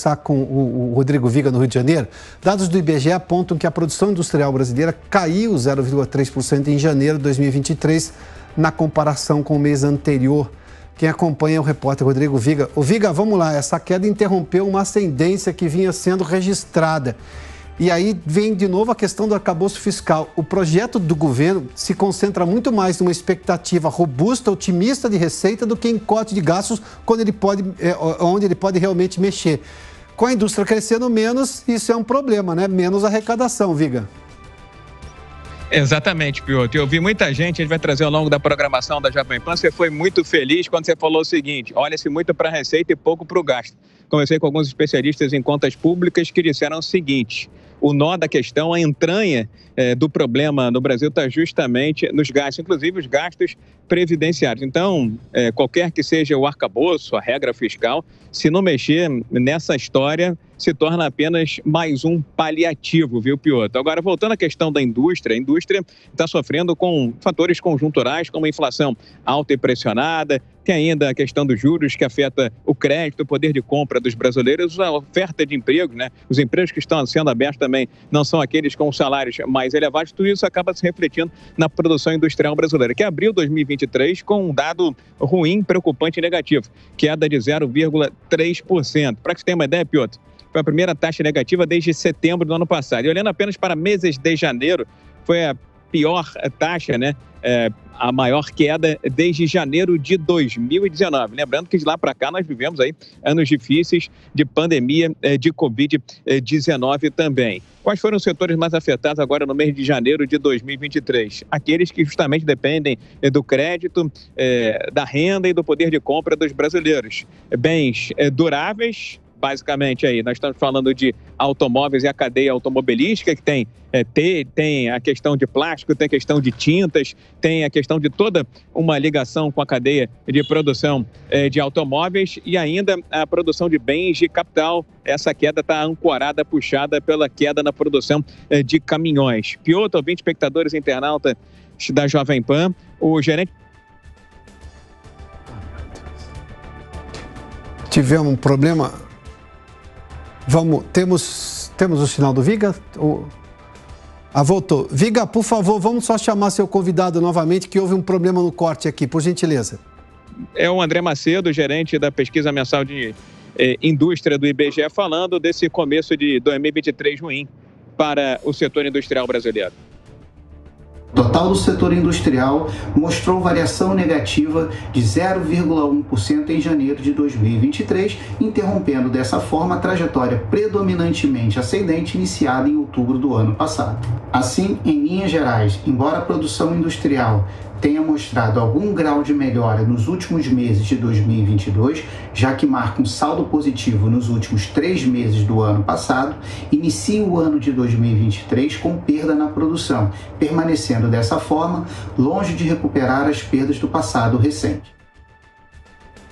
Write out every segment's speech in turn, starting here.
conversar com o Rodrigo Viga, no Rio de Janeiro. Dados do IBGE apontam que a produção industrial brasileira caiu 0,3% em janeiro de 2023, na comparação com o mês anterior. Quem acompanha é o repórter Rodrigo Viga. Ô Viga, vamos lá, essa queda interrompeu uma ascendência que vinha sendo registrada. E aí vem de novo a questão do arcabouço fiscal. O projeto do governo se concentra muito mais numa expectativa robusta, otimista de receita do que em corte de gastos, onde ele pode realmente mexer. Com a indústria crescendo menos, isso é um problema, né? Menos arrecadação, Viga. Exatamente, Piotr. Eu vi muita gente, a gente vai trazer ao longo da programação da Jovem Pan. Você foi muito feliz quando você falou o seguinte: olha-se muito para a receita e pouco para o gasto. Conversei com alguns especialistas em contas públicas que disseram o seguinte: o nó da questão, a entranha do problema no Brasil está justamente nos gastos, inclusive os gastos previdenciários. Então, qualquer que seja o arcabouço, a regra fiscal, se não mexer nessa história, se torna apenas mais um paliativo, viu, Piotr? Agora, voltando à questão da indústria, a indústria está sofrendo com fatores conjunturais, como a inflação alta e pressionada, tem ainda a questão dos juros que afeta o crédito, o poder de compra dos brasileiros, a oferta de emprego, né? Os empregos que estão sendo abertos também não são aqueles com salários mais elevados, tudo isso acaba se refletindo na produção industrial brasileira, que abriu 2023 com um dado ruim, preocupante e negativo, queda de 0,3%. Para que você tenha uma ideia, Piotr, foi a primeira taxa negativa desde setembro do ano passado. E olhando apenas para meses de janeiro, foi a pior taxa, né? A maior queda desde janeiro de 2019. Lembrando que de lá para cá nós vivemos aí anos difíceis de pandemia de Covid-19 também. Quais foram os setores mais afetados agora no mês de janeiro de 2023? Aqueles que justamente dependem do crédito, da renda e do poder de compra dos brasileiros. Bens duráveis, basicamente aí, nós estamos falando de automóveis e a cadeia automobilística, que tem a questão de plástico, tem a questão de tintas, tem a questão de toda uma ligação com a cadeia de produção de automóveis e ainda a produção de bens de capital. Essa queda está ancorada, puxada pela queda na produção de caminhões. Piotr, ouvinte, espectadores, internauta da Jovem Pan, o gerente... Tivemos um problema... Temos o sinal do Viga? Voltou. Viga, por favor, vamos só chamar seu convidado novamente, que houve um problema no corte aqui, por gentileza. É o André Macedo, gerente da pesquisa mensal de indústria do IBGE, falando desse começo de 2023 ruim para o setor industrial brasileiro. O total do setor industrial mostrou variação negativa de 0,1% em janeiro de 2023, interrompendo dessa forma a trajetória predominantemente ascendente iniciada em outubro do ano passado. Assim, em linhas gerais, embora a produção industrial tenha mostrado algum grau de melhora nos últimos meses de 2022, já que marca um saldo positivo nos últimos 3 meses do ano passado, inicia o ano de 2023 com perda na produção, permanecendo dessa forma longe de recuperar as perdas do passado recente.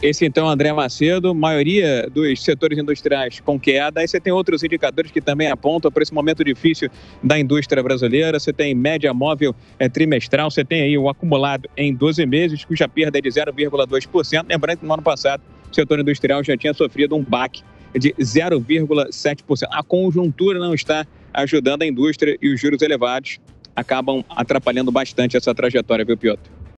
Esse, então, André Macedo, maioria dos setores industriais com queda. Aí você tem outros indicadores que também apontam para esse momento difícil da indústria brasileira. Você tem média móvel trimestral, você tem aí o acumulado em 12 meses, cuja perda é de 0,2%. Lembrando que no ano passado o setor industrial já tinha sofrido um baque de 0,7%. A conjuntura não está ajudando a indústria e os juros elevados acabam atrapalhando bastante essa trajetória, viu, Piotr?